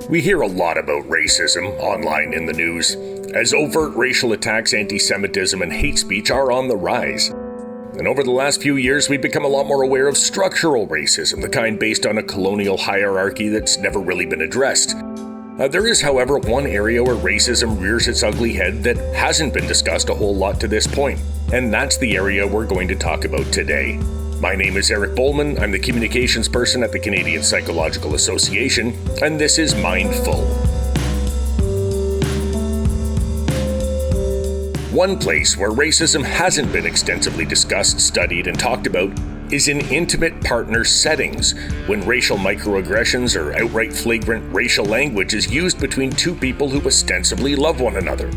We hear a lot about racism online in the news, as overt racial attacks, anti-Semitism, and hate speech are on the rise. And over the last few years, we've become a lot more aware of structural racism, the kind based on a colonial hierarchy that's never really been addressed. There is, however, one area where racism rears its ugly head that hasn't been discussed a whole lot to this point, and that's the area we're going to talk about today. My name is Eric Bowman, I'm the communications person at the Canadian Psychological Association, and this is Mindful. One place where racism hasn't been extensively discussed, studied, and talked about is in intimate partner settings, when racial microaggressions or outright flagrant racial language is used between two people who ostensibly love one another.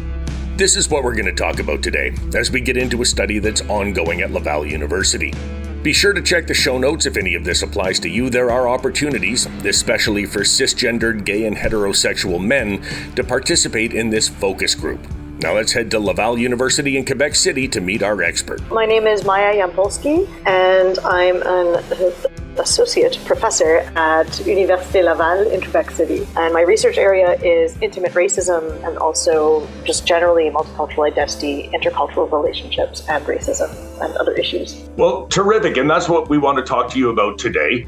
This is what we're going to talk about today, as we get into a study that's ongoing at Laval University. Be sure to check the show notes if any of this applies to you. There are opportunities, especially for cisgendered, gay, and heterosexual men, to participate in this focus group. Now let's head to Laval University in Quebec City to meet our expert. My name is Maya Yampolsky, and I'm an associate professor at Université Laval in Quebec City. And my research area is intimate racism and also just generally multicultural identity, intercultural relationships, and racism and other issues. Well, terrific. And that's what we want to talk to you about today.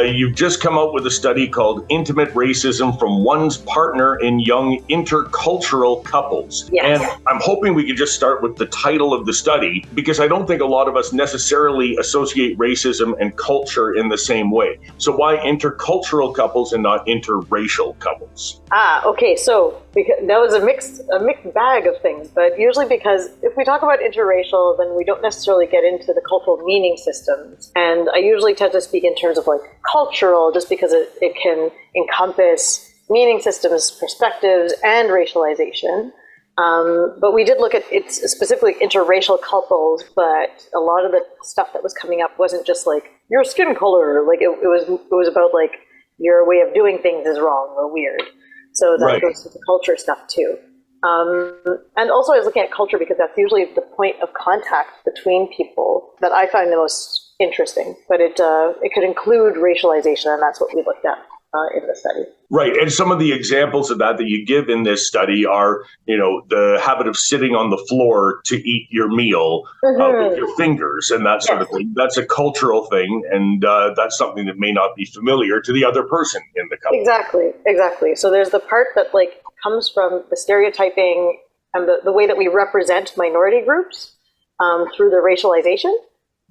You've just come out with a study called Intimate Racism from One's Partner in Young Intercultural Couples. Yes. And I'm hoping we could just start with the title of the study, because I don't think a lot of us necessarily associate racism and culture in the same way. So why intercultural couples and not interracial couples? Okay. So that was a mixed bag of things, but usually because if we talk about interracial, then we don't necessarily get into the cultural meaning systems. And I usually tend to speak in terms of like cultural, just because it can encompass meaning systems, perspectives, and racialization. But we did look at it specifically interracial couples, but a lot of the stuff that was coming up wasn't just like your skin color, like it was about like your way of doing things is wrong or weird. So that goes to the culture stuff too. And also I was looking at culture because that's usually the point of contact between people that I find the most interesting, but it could include racialization, and that's what we looked at in the study. Right. And some of the examples of that you give in this study are, the habit of sitting on the floor to eat your meal with your fingers and that sort of thing. That's a cultural thing. And that's something that may not be familiar to the other person in the couple. Exactly. So there's the part that like comes from the stereotyping and the way that we represent minority groups through the racialization.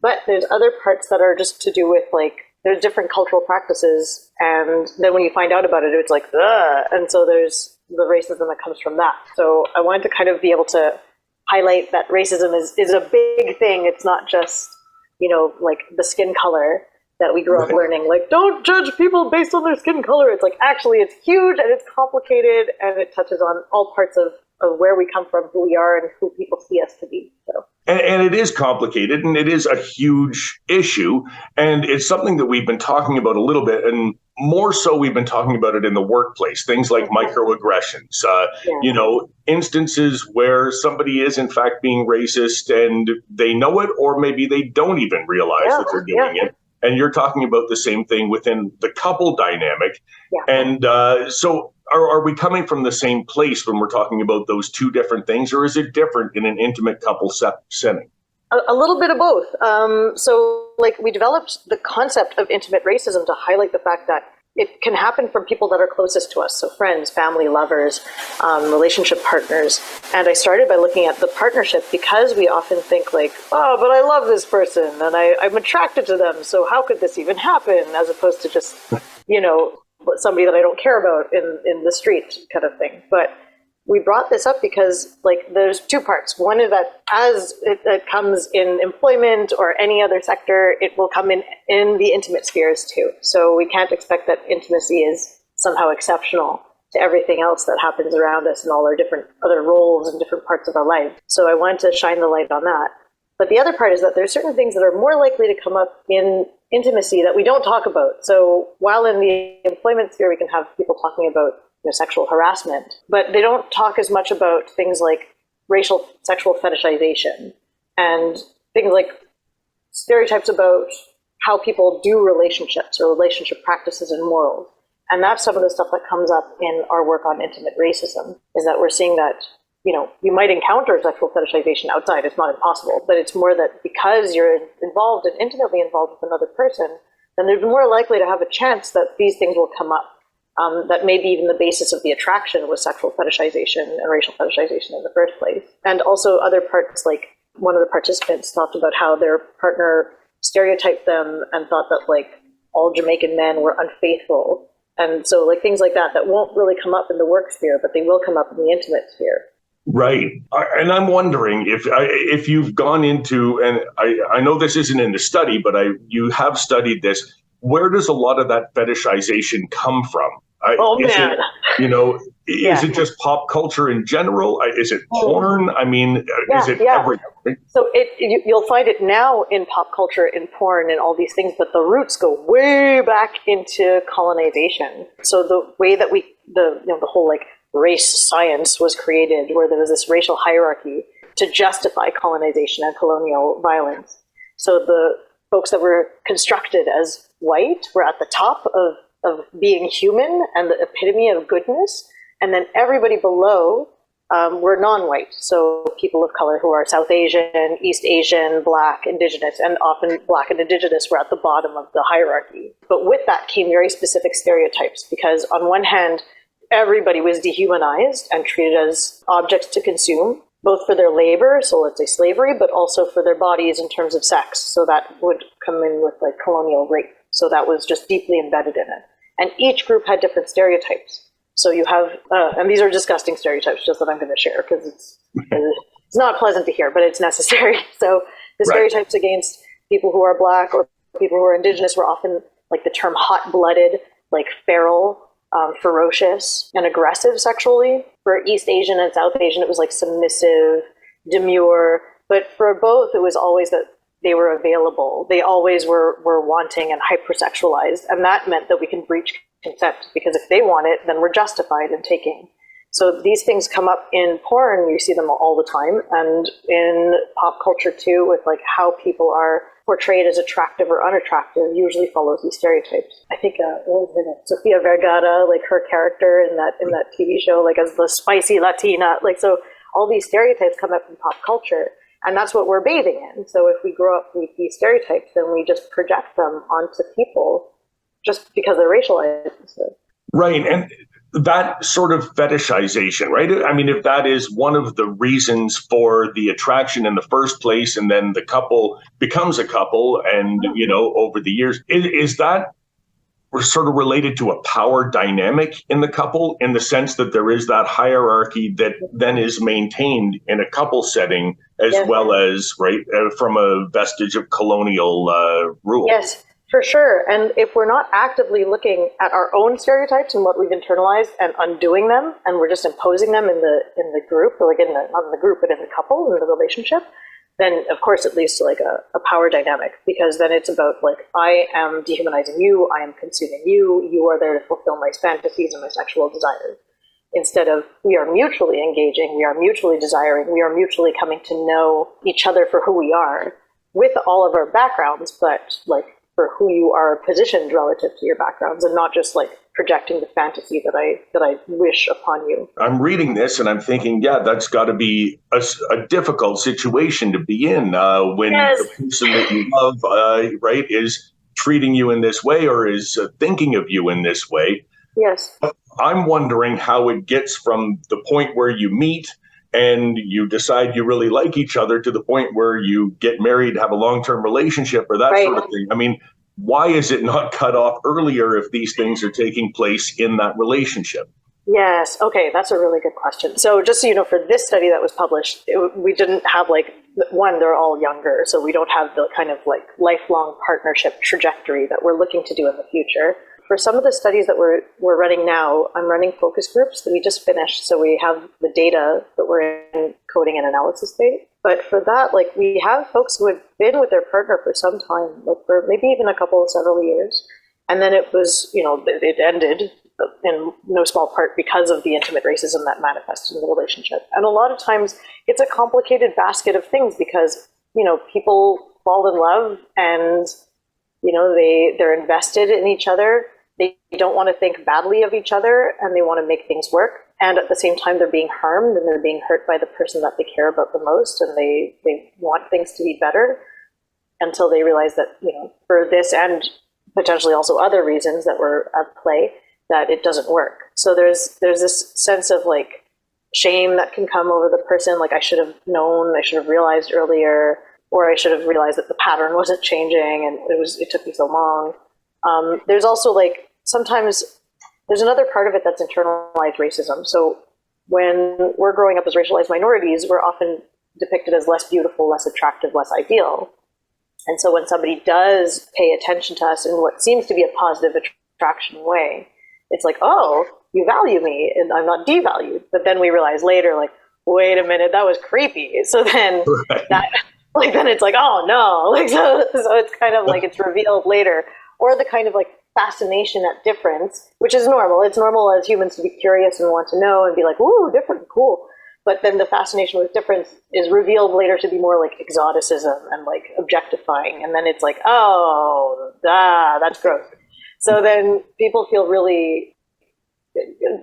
But there's other parts that are just to do with like, there's different cultural practices, and then when you find out about it, it's like, ugh. And so there's the racism that comes from that. So I wanted to kind of be able to highlight that racism is a big thing. It's not just, like the skin color that we grew up learning, like, don't judge people based on their skin color. It's like, actually, it's huge, and it's complicated, and it touches on all parts of where we come from, who we are, and who people see us to be. So. And it is complicated, and it is a huge issue, and it's something that we've been talking about a little bit, and more so we've been talking about it in the workplace, things like microaggressions, instances where somebody is in fact being racist and they know it, or maybe they don't even realize that they're doing it. And you're talking about the same thing within the couple dynamic. Yeah. And so are we coming from the same place when we're talking about those two different things, or is it different in an intimate couple setting? A little bit of both. So like we developed the concept of intimate racism to highlight the fact that it can happen from people that are closest to us. So friends, family, lovers, relationship partners. And I started by looking at the partnership because we often think like, oh, but I love this person and I'm attracted to them. So how could this even happen? As opposed to just, somebody that I don't care about in the street kind of thing. But we brought this up because like there's two parts. One is that as it comes in employment or any other sector, it will come in the intimate spheres too. So we can't expect that intimacy is somehow exceptional to everything else that happens around us and all our different other roles and different parts of our life. So I wanted to shine the light on that. But the other part is that there's certain things that are more likely to come up in intimacy that we don't talk about. So while in the employment sphere, we can have people talking about sexual harassment, but they don't talk as much about things like racial sexual fetishization and things like stereotypes about how people do relationships or relationship practices and morals. And that's some of the stuff that comes up in our work on intimate racism, is that we're seeing that, you might encounter sexual fetishization outside. It's not impossible, but it's more that because you're involved and intimately involved with another person, then they're more likely to have a chance that these things will come up. That may be even the basis of the attraction was sexual fetishization and racial fetishization in the first place. And also other parts, like one of the participants talked about how their partner stereotyped them and thought that all Jamaican men were unfaithful. And so things like that won't really come up in the work sphere, but they will come up in the intimate sphere. Right. And I'm wondering if you've gone into, and I know this isn't in the study, but you have studied this, where does a lot of that fetishization come from? Man. Is it just pop culture in general? Is it porn? I mean, is it everything? So you'll find it now in pop culture, in porn, and all these things, but the roots go way back into colonization. So the way that the whole race science was created, where there was this racial hierarchy to justify colonization and colonial violence. So the folks that were constructed as white were at the top of being human and the epitome of goodness. And then everybody below were non-white. So people of color who are South Asian, East Asian, Black, Indigenous, and often Black and Indigenous were at the bottom of the hierarchy. But with that came very specific stereotypes, because on one hand, everybody was dehumanized and treated as objects to consume, both for their labor, so let's say slavery, but also for their bodies in terms of sex. So that would come in with colonial rape. So that was just deeply embedded in it. And each group had different stereotypes. So you have, and these are disgusting stereotypes, just that I'm going to share, because it's not pleasant to hear, but it's necessary. So the stereotypes against people who are Black or people who are Indigenous were often the term hot-blooded, feral, ferocious, and aggressive sexually. For East Asian and South Asian, it was submissive, demure. But for both, it was always that they were available. They always were wanting and hypersexualized. And that meant that we can breach consent, because if they want it, then we're justified in taking. So these things come up in porn. You see them all the time. And in pop culture too, with how people are portrayed as attractive or unattractive, usually follows these stereotypes. I think what was her name? Sofia Vergara, her character in that TV show, as the spicy Latina. So all these stereotypes come up in pop culture, and that's what we're bathing in. So if we grow up with these stereotypes, then we just project them onto people just because they're racialized. Right, and that sort of fetishization, right? I mean, if that is one of the reasons for the attraction in the first place, and then the couple becomes a couple, and, over the years, is that sort of related to a power dynamic in the couple, in the sense that there is that hierarchy that then is maintained in a couple setting, as well as, from a vestige of colonial rule? Yes. For sure. And if we're not actively looking at our own stereotypes and what we've internalized and undoing them, and we're just imposing them in the group, or not in the group, but in the couple, in the relationship, then of course it leads to a power dynamic, because then it's about I am dehumanizing you, I am consuming you, you are there to fulfill my fantasies and my sexual desires. Instead of we are mutually engaging, we are mutually desiring, we are mutually coming to know each other for who we are, with all of our backgrounds, but for who you are positioned relative to your backgrounds, and not just projecting the fantasy that I wish upon you. I'm reading this and I'm thinking, that's got to be a difficult situation to be in when the person that you love, is treating you in this way, or is thinking of you in this way. Yes. I'm wondering how it gets from the point where you meet and you decide you really like each other to the point where you get married, have a long-term relationship, or that sort of thing. I mean, why is it not cut off earlier if these things are taking place in that relationship? Yes. Okay. That's a really good question. So just so you know, for this study that was published, we didn't have they're all younger. So we don't have the kind of lifelong partnership trajectory that we're looking to do in the future. For some of the studies that we're running now, I'm running focus groups that we just finished. So we have the data that we're in coding and analysis state. But for that, we have folks who had been with their partner for some time, for maybe even several years. And then it was, it ended in no small part because of the intimate racism that manifested in the relationship. And a lot of times it's a complicated basket of things, because, people fall in love and, they're invested in each other. they don't want to think badly of each other, and they want to make things work. And at the same time, they're being harmed and they're being hurt by the person that they care about the most, and they want things to be better until they realize that, for this and potentially also other reasons that were at play, that it doesn't work. So there's this sense of like shame that can come over the person, like I should have known, I should have realized earlier, or I should have realized that the pattern wasn't changing and it took me so long. There's also like sometimes there's another part of it that's internalized racism. So when we're growing up as racialized minorities, we're often depicted as less beautiful, less attractive, less ideal. And so when somebody does pay attention to us in what seems to be a positive attraction way, it's like, oh, you value me and I'm not devalued. But then we realize later, like, wait a minute, that was creepy. So then then it's like, oh no. Like, so it's kind of like it's revealed later. Or the kind of like fascination at difference, which is normal. It's normal as humans to be curious and want to know and be like, ooh, different, cool. But then the fascination with difference is revealed later to be more like exoticism and like objectifying. And then it's like, oh, that's gross. So then people feel really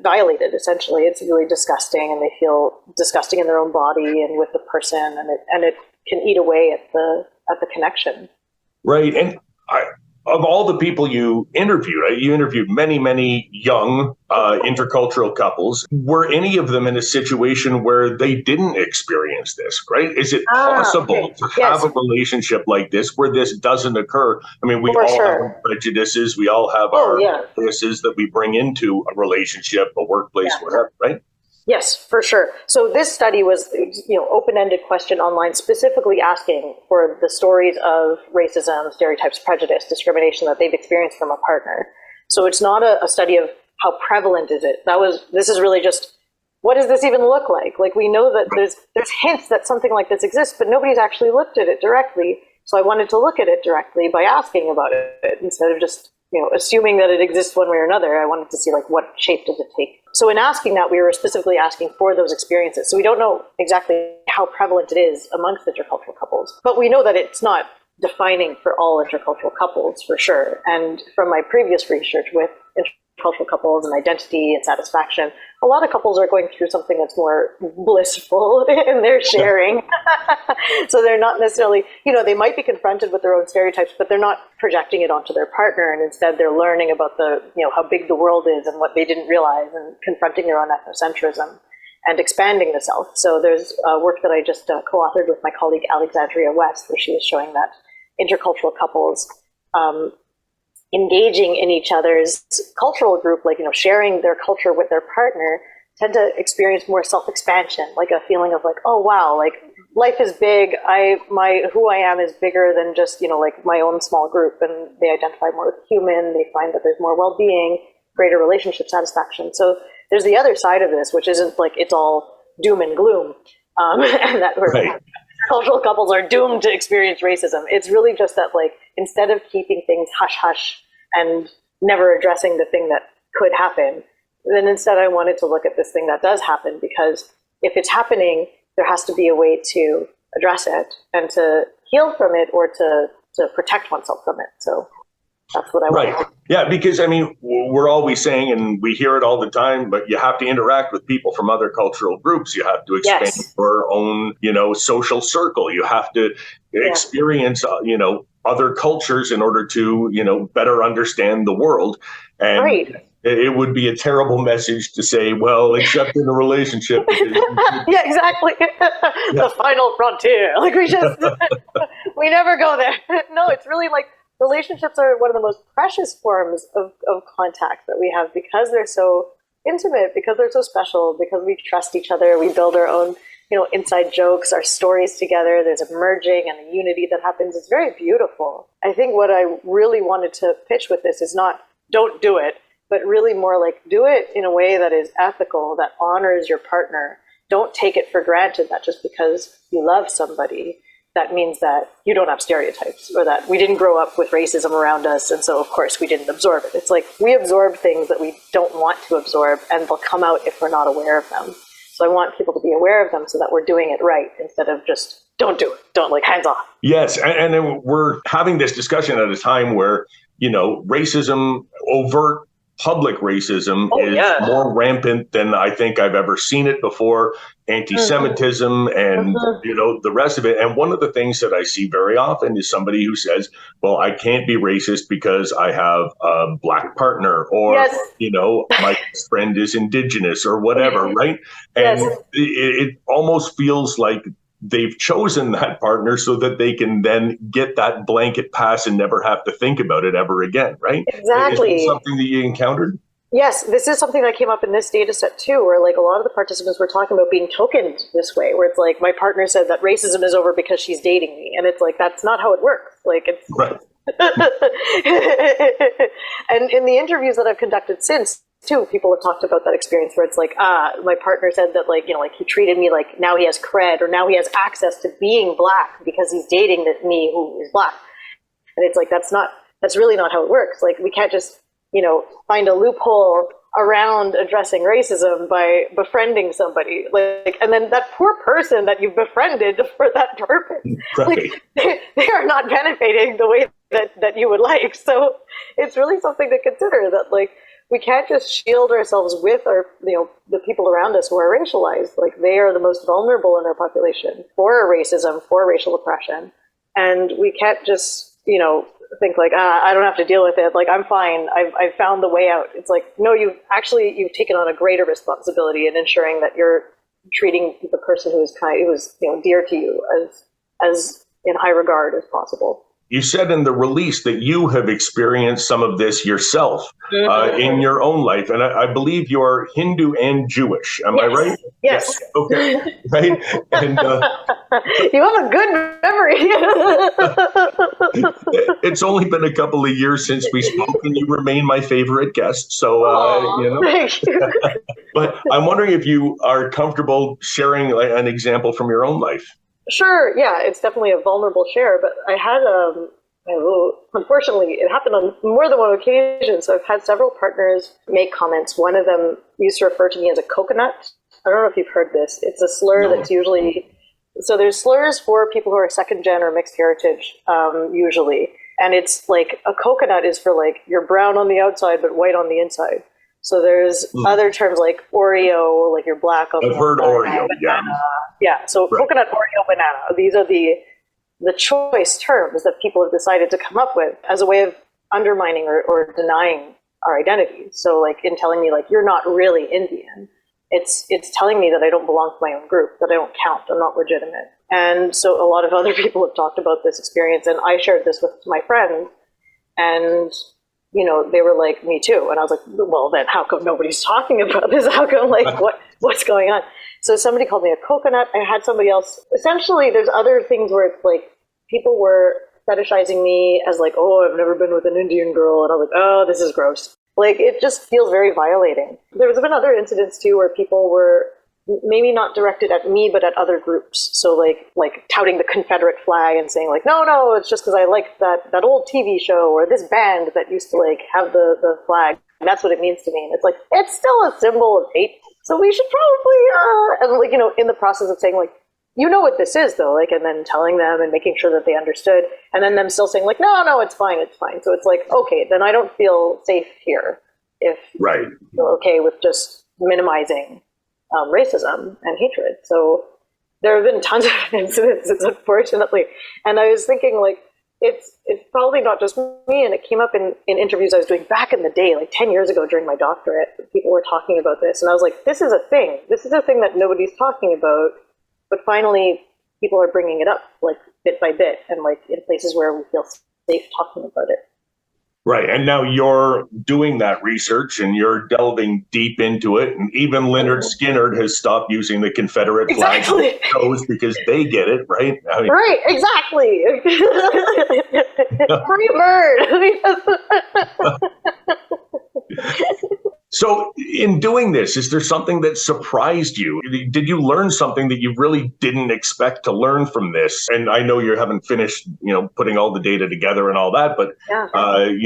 violated, essentially. It's really disgusting, and they feel disgusting in their own body and with the person, and it can eat away at the connection. Right. And of all the people you interviewed many, many young intercultural couples. Were any of them in a situation where they didn't experience this, right? Is it possible to have a relationship like this where this doesn't occur? I mean, we all have our prejudices. We all have our biases that we bring into a relationship, a workplace, whatever, right? Yes, for sure. So this study was, open-ended question online, specifically asking for the stories of racism, stereotypes, prejudice, discrimination that they've experienced from a partner. So it's not a study of how prevalent is it. This is really just, what does this even look like? Like, we know that there's hints that something like this exists, but nobody's actually looked at it directly. So I wanted to look at it directly by asking about it instead of just, assuming that it exists one way or another. I wanted to see like what shape does it take. So in asking that, we were specifically asking for those experiences. So we don't know exactly how prevalent it is amongst intercultural couples, but we know that it's not defining for all intercultural couples for sure. And from my previous research with intercultural couples and identity and satisfaction, a lot of couples are going through something that's more blissful in their sharing. So they're not necessarily, they might be confronted with their own stereotypes, but they're not projecting it onto their partner. And instead they're learning about how big the world is and what they didn't realize, and confronting their own ethnocentrism and expanding the self. So there's work that I just co-authored with my colleague Alexandria West, where she was showing that intercultural couples engaging in each other's cultural group, like, sharing their culture with their partner, tend to experience more self-expansion, like a feeling of like, oh wow, like life is big. Who I am is bigger than just, like my own small group, and they identify more with human. They find that there's more well-being, greater relationship satisfaction. So there's the other side of this, which isn't like it's all doom and gloom, and that cultural couples are doomed to experience racism. It's really just that, like, instead of keeping things hush-hush and never addressing the thing that could happen, then instead I wanted to look at this thing that does happen, because if it's happening, there has to be a way to address it and to heal from it, or to protect oneself from it. So that's what I want. Right. Yeah, because I mean, we're always saying, and we hear it all the time, but you have to interact with people from other cultural groups. You have to expand your own, social circle. You have to experience, other cultures in order to, better understand the world. And it would be a terrible message to say, well, except in a relationship. Yeah, exactly. The final frontier. Like, we never go there. No, it's really like, relationships are one of the most precious forms of contact that we have, because they're so intimate, because they're so special, because we trust each other. We build our own, inside jokes, our stories together. There's a merging and a unity that happens. It's very beautiful. I think what I really wanted to pitch with this is not don't do it, but really more like do it in a way that is ethical, that honors your partner. Don't take it for granted that just because you love somebody, that means that you don't have stereotypes, or that we didn't grow up with racism around us, and so of course we didn't absorb it. It's like we absorb things that we don't want to absorb, and they'll come out if we're not aware of them. So I want people to be aware of them so that we're doing it right, instead of just don't do it, don't, like, hands off. Yes, and then we're having this discussion at a time where, racism overt public racism is more rampant than I think I've ever seen it before. Anti-Semitism and, the rest of it. And one of the things that I see very often is somebody who says, well, I can't be racist because I have a Black partner, or, my best friend is Indigenous, or whatever, right? And it almost feels like they've chosen that partner so that they can then get that blanket pass and never have to think about it ever again, right? Exactly. Is this something that you encountered? Yes, this is something that came up in this data set too, where like a lot of the participants were talking about being tokened this way, where it's like, my partner said that racism is over because she's dating me. And it's like, that's not how it works. Like, it's right. And in the interviews that I've conducted since too, people have talked about that experience where it's like, my partner said that like, he treated me like now he has cred, or now he has access to being Black because he's dating me who is Black. And it's like, that's really not how it works. Like, we can't just, find a loophole around addressing racism by befriending somebody, like, and then that poor person that you've befriended for that purpose, like, they are not benefiting the way that you would like. So it's really something to consider, that like, we can't just shield ourselves with our, the people around us who are racialized. Like, they are the most vulnerable in our population for racism, for racial oppression. And we can't just, think like, I don't have to deal with it. Like, I'm fine. I've found the way out. It's like, no, you've taken on a greater responsibility in ensuring that you're treating the person who is dear to you as in high regard as possible. You said in the release that you have experienced some of this yourself in your own life. And I believe you're Hindu and Jewish. Am I right? Yes. Okay. Right. And you have a good memory. It's only been a couple of years since we spoke, and you remain my favorite guest. So, Thank you. But I'm wondering if you are comfortable sharing an example from your own life. Sure, yeah, it's definitely a vulnerable share, but I had, unfortunately, it happened on more than one occasion, so I've had several partners make comments. One of them used to refer to me as a coconut. I don't know if you've heard this. It's a slur that's usually, so there's slurs for people who are second gen or mixed heritage, usually, and it's like, a coconut is for like, you're brown on the outside but white on the inside. So there's other terms like Oreo, like you're Black on the outside. I've heard Oreo, Yeah, so coconut, Oreo, banana. These are the choice terms that people have decided to come up with as a way of undermining or denying our identity. So like, in telling me like, you're not really Indian, it's telling me that I don't belong to my own group, that I don't count, I'm not legitimate. And so a lot of other people have talked about this experience, and I shared this with my friends, and they were like, me too. And I was like, well, then how come nobody's talking about this? How come, like, what's going on? So somebody called me a coconut. I had somebody else. Essentially, there's other things where it's like, people were fetishizing me as like, oh, I've never been with an Indian girl. And I was like, oh, this is gross. Like, it just feels very violating. There's been other incidents too where people were maybe not directed at me, but at other groups. So like touting the Confederate flag and saying like, no, it's just because I like that old TV show or this band that used to like have the flag. That's what it means to me. And it's like, it's still a symbol of hate. So we should probably, and like, in the process of saying like, what this is though, like, and then telling them and making sure that they understood, and then them still saying like, no, it's fine. So it's like, okay, then I don't feel safe here if you're okay with just minimizing racism and hatred. So there have been tons of incidences, unfortunately. And I was thinking like, it's probably not just me, and it came up in interviews I was doing back in the day, like 10 years ago during my doctorate. People were talking about this, and I was like, this is a thing. This is a thing that nobody's talking about, but finally people are bringing it up, like bit by bit, and like in places where we feel safe talking about it. Right. And now you're doing that research and you're delving deep into it. And even Leonard Skinner has stopped using the Confederate flag because they get it, right? I mean, right, exactly. Free bird. So in doing this, is there something that surprised you? Did you learn something that you really didn't expect to learn from this? And I know you haven't finished, putting all the data together and all that, but,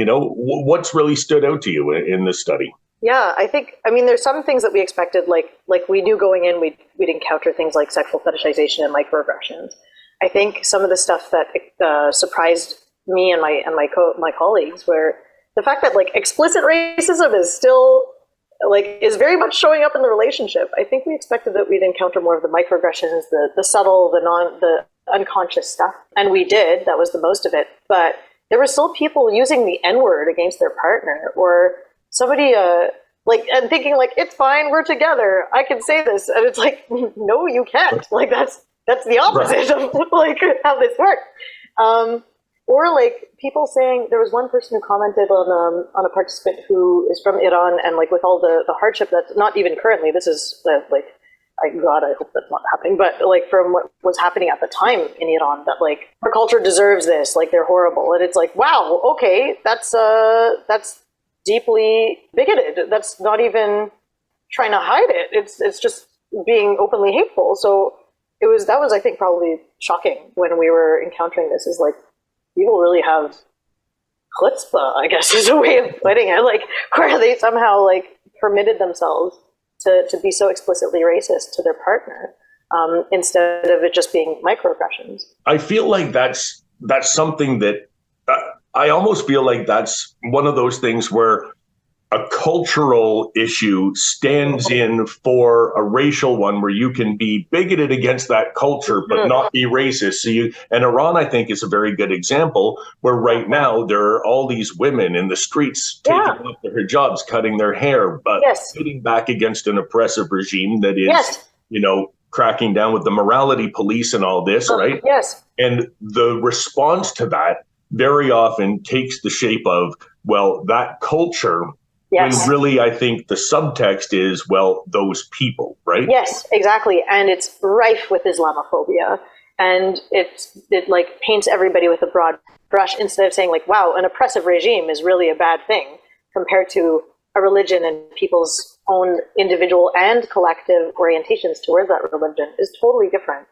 what's really stood out to you in this study? Yeah, I mean, there's some things that we expected, like we knew going in, we'd encounter things like sexual fetishization and microaggressions. I think some of the stuff that surprised me and my colleagues were the fact that like explicit racism is still like is very much showing up in the relationship. I think we expected that we'd encounter more of the microaggressions, the subtle, the unconscious stuff, and we did. That was the most of it. But there were still people using the N-word against their partner, or somebody and thinking like, it's fine, we're together, I can say this, and it's like, no, you can't. Like that's the opposite of like how this works. Or like people saying, there was one person who commented on a participant who is from Iran, and like with all the hardship that's not even currently, this is like, God, I hope that's not happening, but like from what was happening at the time in Iran, that like our culture deserves this, like they're horrible. And it's like, wow, okay, that's deeply bigoted. That's not even trying to hide it. It's just being openly hateful. So that was I think probably shocking when we were encountering this, is like, people really have chutzpah, I guess is a way of putting it. Like, where they somehow like permitted themselves to be so explicitly racist to their partner, instead of it just being microaggressions. I feel like that's something that I almost feel like that's one of those things where a cultural issue stands in for a racial one, where you can be bigoted against that culture but not be racist. And Iran, I think, is a very good example, where right now there are all these women in the streets taking off their hijabs, cutting their hair, but hitting back against an oppressive regime that is, cracking down with the morality police and all this, right? Yes. And the response to that very often takes the shape of, well, that culture. Yes. When really, I think the subtext is, well, those people, right? Yes, exactly. And it's rife with Islamophobia. And it like paints everybody with a broad brush, instead of saying like, wow, an oppressive regime is really a bad thing, compared to a religion and people's own individual and collective orientations towards that religion is totally different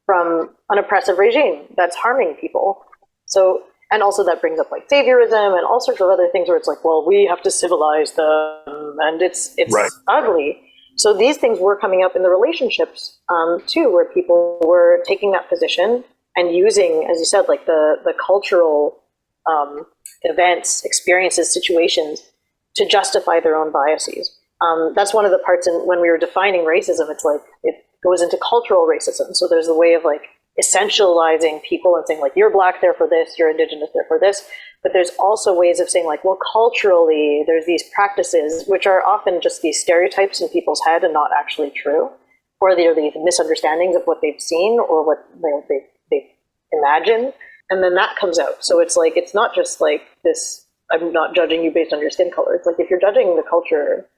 from an oppressive regime that's harming people. So, and also that brings up like saviorism and all sorts of other things where it's like, well, we have to civilize them, and it's right. Ugly. So these things were coming up in the relationships too, where people were taking that position and using, as you said, like the cultural events, experiences, situations to justify their own biases. That's one of the parts when we were defining racism. It's like it goes into cultural racism. So there's a way of like essentializing people and saying like, you're black, therefore this, you're indigenous, therefore this. But there's also ways of saying like, well, culturally, there's these practices which are often just these stereotypes in people's head and not actually true, or they're these misunderstandings of what they've seen or what they imagine, and then that comes out. So it's like, it's not just like this, I'm not judging you based on your skin color. It's like if you're judging the culture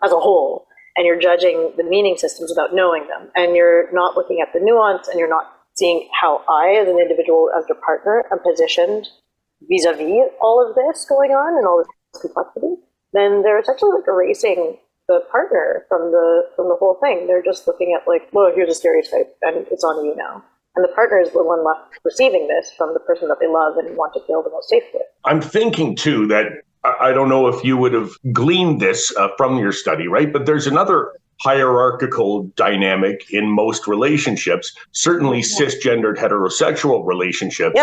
as a whole, and you're judging the meaning systems without knowing them, and you're not looking at the nuance, and you're not seeing how I, as an individual, as your partner, am positioned vis-a-vis all of this going on and all this complexity, then they're essentially like erasing the partner from the whole thing. They're just looking at like, well, here's a stereotype, and it's on you now. And the partner is the one left receiving this from the person that they love and want to feel the most safe with. I'm thinking, too, that I don't know if you would have gleaned this from your study, right? But there's another hierarchical dynamic in most relationships, certainly cisgendered heterosexual relationships,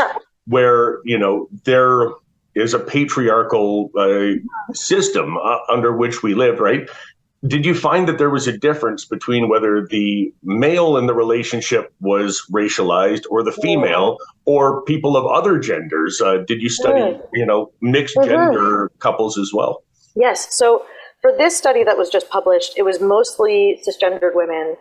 where, there is a patriarchal system under which we live, right? Did you find that there was a difference between whether the male in the relationship was racialized or the female or people of other genders? Did you study, mixed gender couples as well? Yes. So for this study that was just published, it was mostly cisgendered women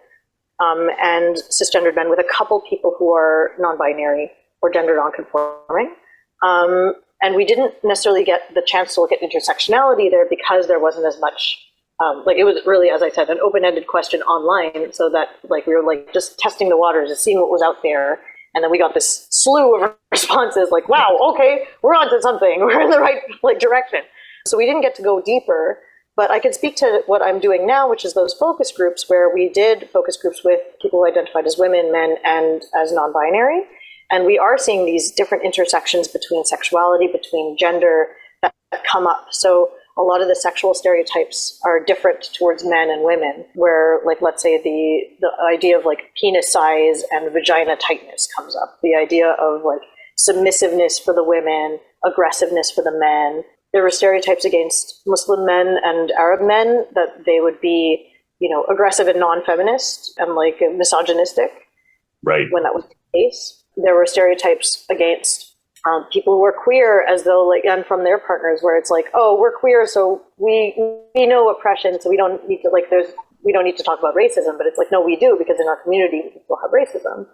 and cisgendered men, with a couple people who are non-binary or gender non-conforming. And we didn't necessarily get the chance to look at intersectionality there because there wasn't as much. It was really, as I said, an open-ended question online, so that like we were like just testing the waters and seeing what was out there, and then we got this slew of responses like, wow, okay, we're onto something, we're in the right direction. So we didn't get to go deeper, but I can speak to what I'm doing now, which is those focus groups, where we did focus groups with people who identified as women, men, and as non-binary, and we are seeing these different intersections between sexuality, between gender that come up. So a lot of the sexual stereotypes are different towards men and women, where, like, let's say the idea of like penis size and vagina tightness comes up. The idea of like submissiveness for the women, aggressiveness for the men, there were stereotypes against Muslim men and Arab men, that they would be, aggressive and non-feminist and like misogynistic. Right. When that was the case. There were stereotypes against people who were queer, as though and from their partners, where it's like, oh, we're queer, so we know oppression, so we don't need to we don't need to talk about racism. But it's like, no, we do, because in our community we still have racism.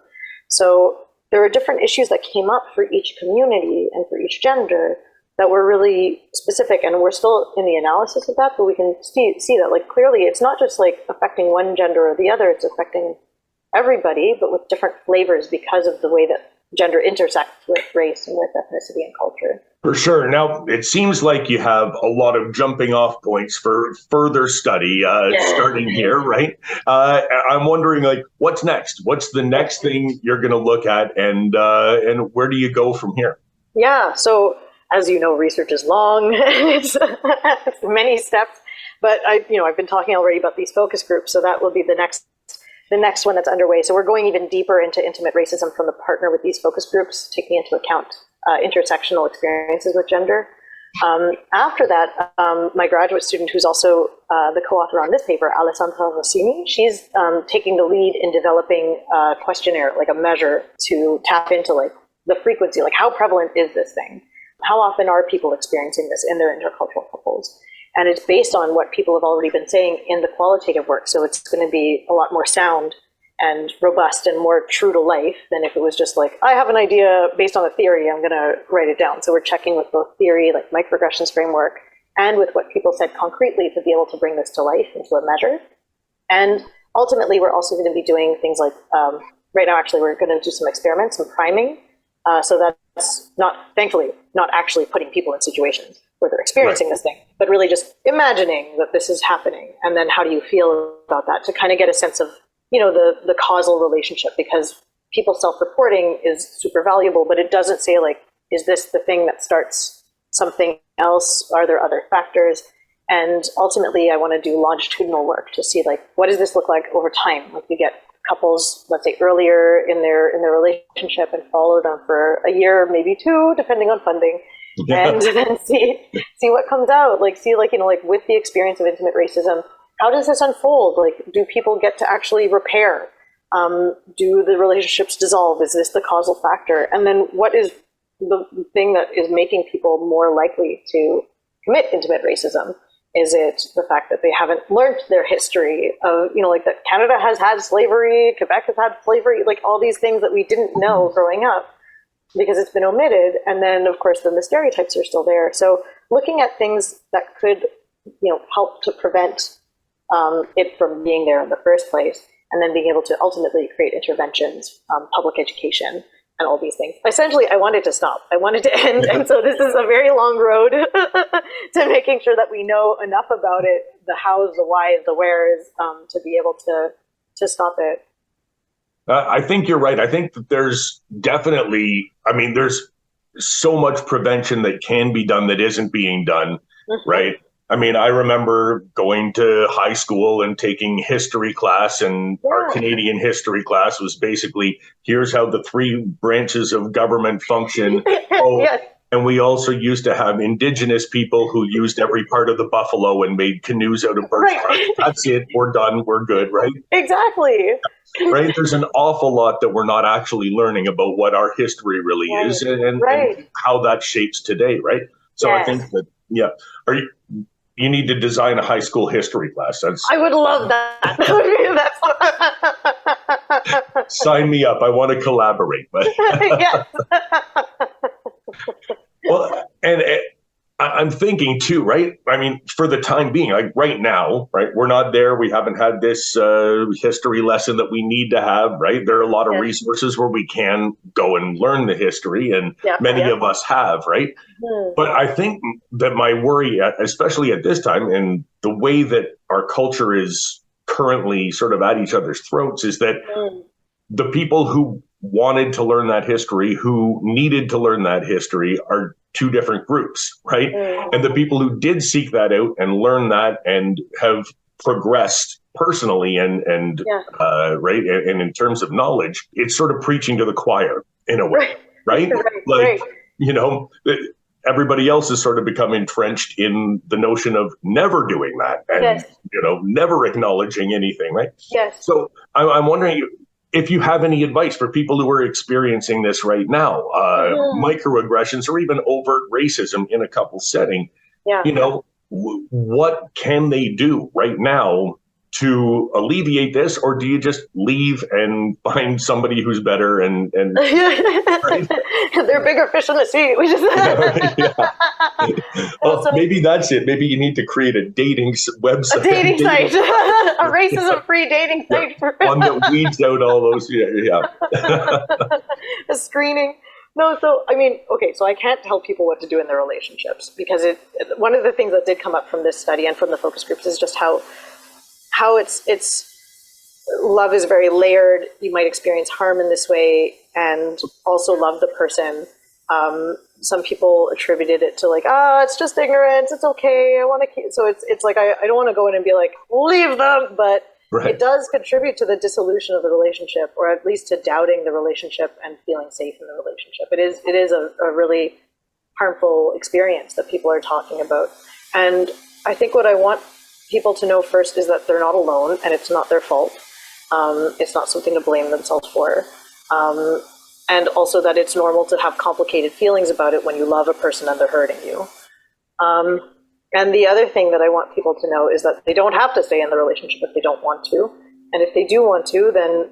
So there are different issues that came up for each community and for each gender that were really specific, and we're still in the analysis of that, but we can see that clearly it's not just affecting one gender or the other, it's affecting everybody, but with different flavors because of the way that gender intersects with race and with ethnicity and culture. For sure. Now, it seems like you have a lot of jumping off points for further study starting here, right? I'm wondering, what's next? What's the next thing you're going to look at, and where do you go from here? Yeah. So, as you know, research is long. it's many steps. But I've been talking already about these focus groups, so that will be the next one that's underway. So we're going even deeper into intimate racism from the partner with these focus groups, taking into account intersectional experiences with gender. After that, my graduate student, who's also the co-author on this paper, Alessandra Rossini, she's taking the lead in developing a questionnaire, a measure to tap into the frequency, how prevalent is this thing? How often are people experiencing this in their intercultural couples? And it's based on what people have already been saying in the qualitative work. So it's going to be a lot more sound and robust and more true to life than if it was just I have an idea based on a theory, I'm going to write it down. So we're checking with both theory, microaggressions framework, and with what people said concretely to be able to bring this to life into a measure. And ultimately, we're also going to be doing things right now, actually, we're going to do some experiments, some priming. So that's thankfully, not actually putting people in situations where they're experiencing this thing, but really just imagining that this is happening. And then how do you feel about that, to kind of get a sense of, the causal relationship, because people self-reporting is super valuable, but it doesn't say is this the thing that starts something else? Are there other factors? And ultimately I want to do longitudinal work to see what does this look like over time? We get couples, let's say earlier in their relationship, and follow them for a year, maybe two, depending on funding. Yeah. And then see what comes out. See with the experience of intimate racism, how does this unfold? Do people get to actually repair? Do the relationships dissolve? Is this the causal factor? And then what is the thing that is making people more likely to commit intimate racism? Is it the fact that they haven't learned their history of, that Canada has had slavery, Quebec has had slavery, all these things that we didn't know growing up because it's been omitted. And then, of course, then the stereotypes are still there. So looking at things that could, help to prevent it from being there in the first place, and then being able to ultimately create interventions, public education, and all these things. Essentially, I wanted to stop. I wanted to end. And so this is a very long road to making sure that we know enough about it, the hows, the whys, the wheres, to be able to stop it. I think you're right. I think that there's definitely, there's so much prevention that can be done that isn't being done, right? I remember going to high school and taking history class, and our Canadian history class was basically, here's how the three branches of government function. Yes. And we also used to have Indigenous people who used every part of the buffalo and made canoes out of birch bark. That's it. We're done. We're good, right? Exactly. Right? There's an awful lot that we're not actually learning about what our history really is and how that shapes today, right? So I think that, you need to design a high school history class. I would love that. Sign me up. I want to collaborate. But yes. Well, and I'm thinking too, right? For the time being, right now, right? We're not there. We haven't had this history lesson that we need to have, right? There are a lot of resources where we can go and learn the history, and many of us have, right? But I think that my worry, especially at this time, and the way that our culture is currently sort of at each other's throats, is that the people who wanted to learn that history, who needed to learn that history, are two different groups, right? And the people who did seek that out and learn that and have progressed personally and right, and in terms of knowledge, it's sort of preaching to the choir in a way, right? everybody else has sort of become entrenched in the notion of never doing that and, yes. Never acknowledging anything, right? Yes. So I'm wondering if you have any advice for people who are experiencing this right now, microaggressions or even overt racism in a couple setting, what can they do right now to alleviate this, or do you just leave and find somebody who's better and right? They're bigger fish in the sea. We just Well, maybe that's it. Maybe you need to create a dating website, a dating site, a racism-free dating site for one that weeds out all those. A screening. No, so I mean, okay, so I can't tell people what to do in their relationships because one of the things that did come up from this study and from the focus groups is just how it's love is very layered. You might experience harm in this way and also love the person. Some people attributed it to like, it's just ignorance. It's okay. I want to keep. So it's like, I don't want to go in and be like, leave them, but it does contribute to the dissolution of the relationship, or at least to doubting the relationship and feeling safe in the relationship. It is a really harmful experience that people are talking about. And I think what I want people to know first is that they're not alone and it's not their fault. It's not something to blame themselves for. And also that it's normal to have complicated feelings about it when you love a person and they're hurting you. And the other thing that I want people to know is that they don't have to stay in the relationship if they don't want to. And if they do want to, then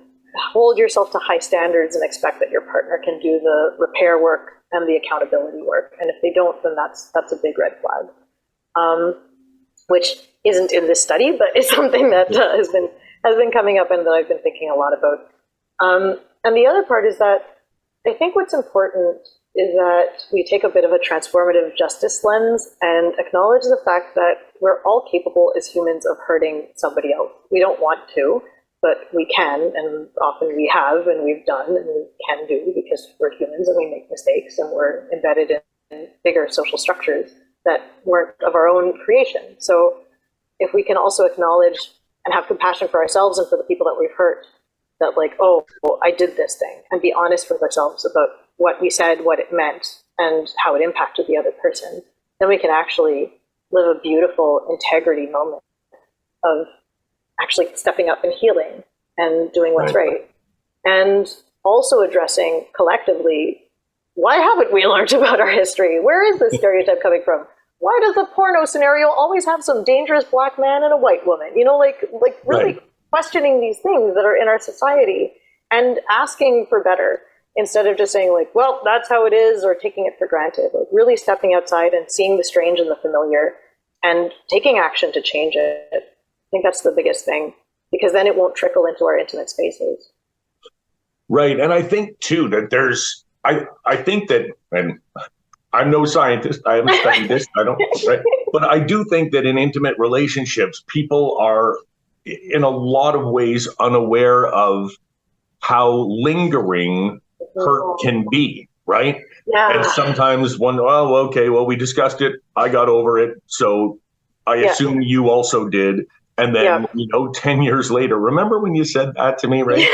hold yourself to high standards and expect that your partner can do the repair work and the accountability work. And if they don't, then that's a big red flag, which isn't in this study, but is something that has been coming up and that I've been thinking a lot about. And the other part is that I think what's important is that we take a bit of a transformative justice lens and acknowledge the fact that we're all capable as humans of hurting somebody else. We don't want to, but we can, and often we have, and we've done, and we can do because we're humans and we make mistakes and we're embedded in bigger social structures that weren't of our own creation. So if we can also acknowledge and have compassion for ourselves and for the people that we've hurt, that like, oh, well, I did this thing, and be honest with ourselves about what we said, what it meant, and how it impacted the other person, then we can actually live a beautiful integrity moment of actually stepping up and healing and doing what's right. And also addressing collectively, why haven't we learned about our history? Where is this stereotype coming from? Why does the porno scenario always have some dangerous black man and a white woman? Like really questioning these things that are in our society and asking for better instead of just saying like, well, that's how it is, or taking it for granted. Like really stepping outside and seeing the strange and the familiar and taking action to change it. I think that's the biggest thing, because then it won't trickle into our intimate spaces. Right. And I think too that there's, I think that, and I'm no scientist, I haven't studied this, but I do think that in intimate relationships, people are in a lot of ways unaware of how lingering hurt can be, right? Yeah. And sometimes we discussed it, I got over it, so I assume you also did. And then, 10 years later, remember when you said that to me, right?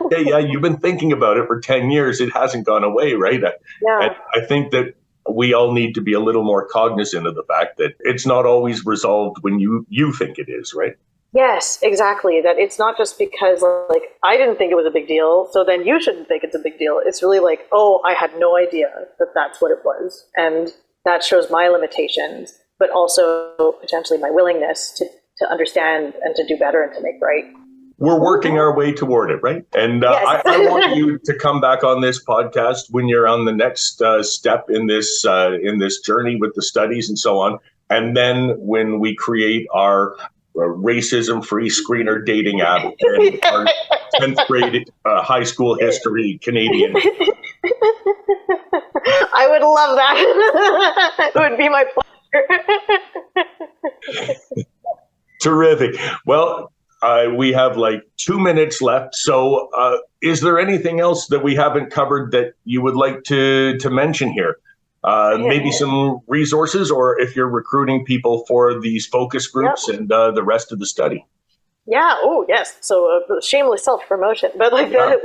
Yeah, you've been thinking about it for 10 years. It hasn't gone away, right? And I think that we all need to be a little more cognizant of the fact that it's not always resolved when you think it is, right? Yes, exactly. That it's not just because like I didn't think it was a big deal, so then you shouldn't think it's a big deal. It's really like, oh, I had no idea that that's what it was. And that shows my limitations, but also potentially my willingness to understand and to do better and to make right. We're working our way toward it, right? And yes. I want you to come back on this podcast when you're on the next step in this journey with the studies and so on. And then when we create our racism-free screener dating app and our 10th grade high school history Canadian. I would love that. It would be my pleasure. Terrific. Well, we have like 2 minutes left. So is there anything else that we haven't covered that you would like to mention here? Maybe some resources, or if you're recruiting people for these focus groups and the rest of the study. Yeah. Oh, yes. So shameless self-promotion, but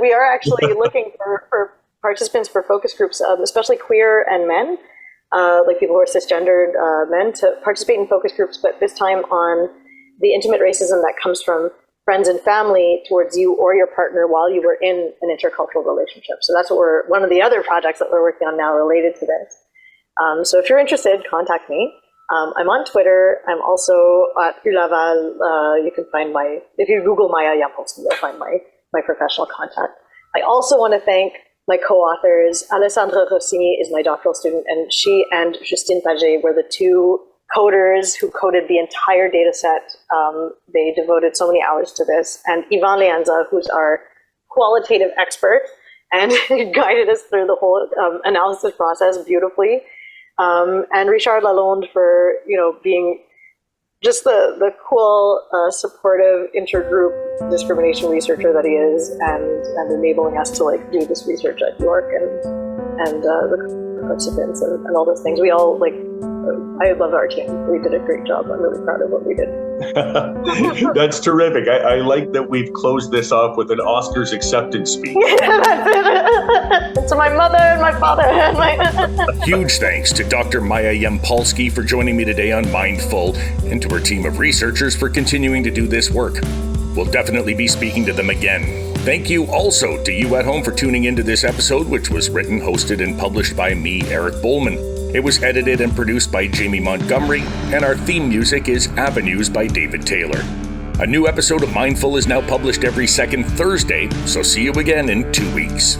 we are actually looking for participants for focus groups, especially queer and men. like people who are cisgendered men, to participate in focus groups, but this time on the intimate racism that comes from friends and family towards you or your partner while you were in an intercultural relationship. So that's what one of the other projects that we're working on now related to this. So if you're interested, contact me. I'm on Twitter. I'm also at ULaval. You can find if you Google Maya Yampolsky, you'll find my professional contact. I also want to thank my co-authors. Alessandra Rossini is my doctoral student, and she and Justine Paget were the two coders who coded the entire data set. They devoted so many hours to this. And Ivan Leanza, who's our qualitative expert, and guided us through the whole analysis process beautifully. And Richard Lalonde for, being just the cool, supportive intergroup discrimination researcher that he is, and enabling us to do this research at York and the participants and all those things. We all I love our team. We did a great job. I'm really proud of what we did. That's terrific. I like that we've closed this off with an Oscars acceptance speech. That's it. To my mother and my father. Huge thanks to Dr. Maya Yampolsky for joining me today on Mindful, and to her team of researchers for continuing to do this work. We'll definitely be speaking to them again. Thank you also to you at home for tuning into this episode, which was written, hosted, and published by me, Eric Bowman. It was edited and produced by Jamie Montgomery, and our theme music is Avenues by David Taylor. A new episode of Mindful is now published every second Thursday, so see you again in 2 weeks.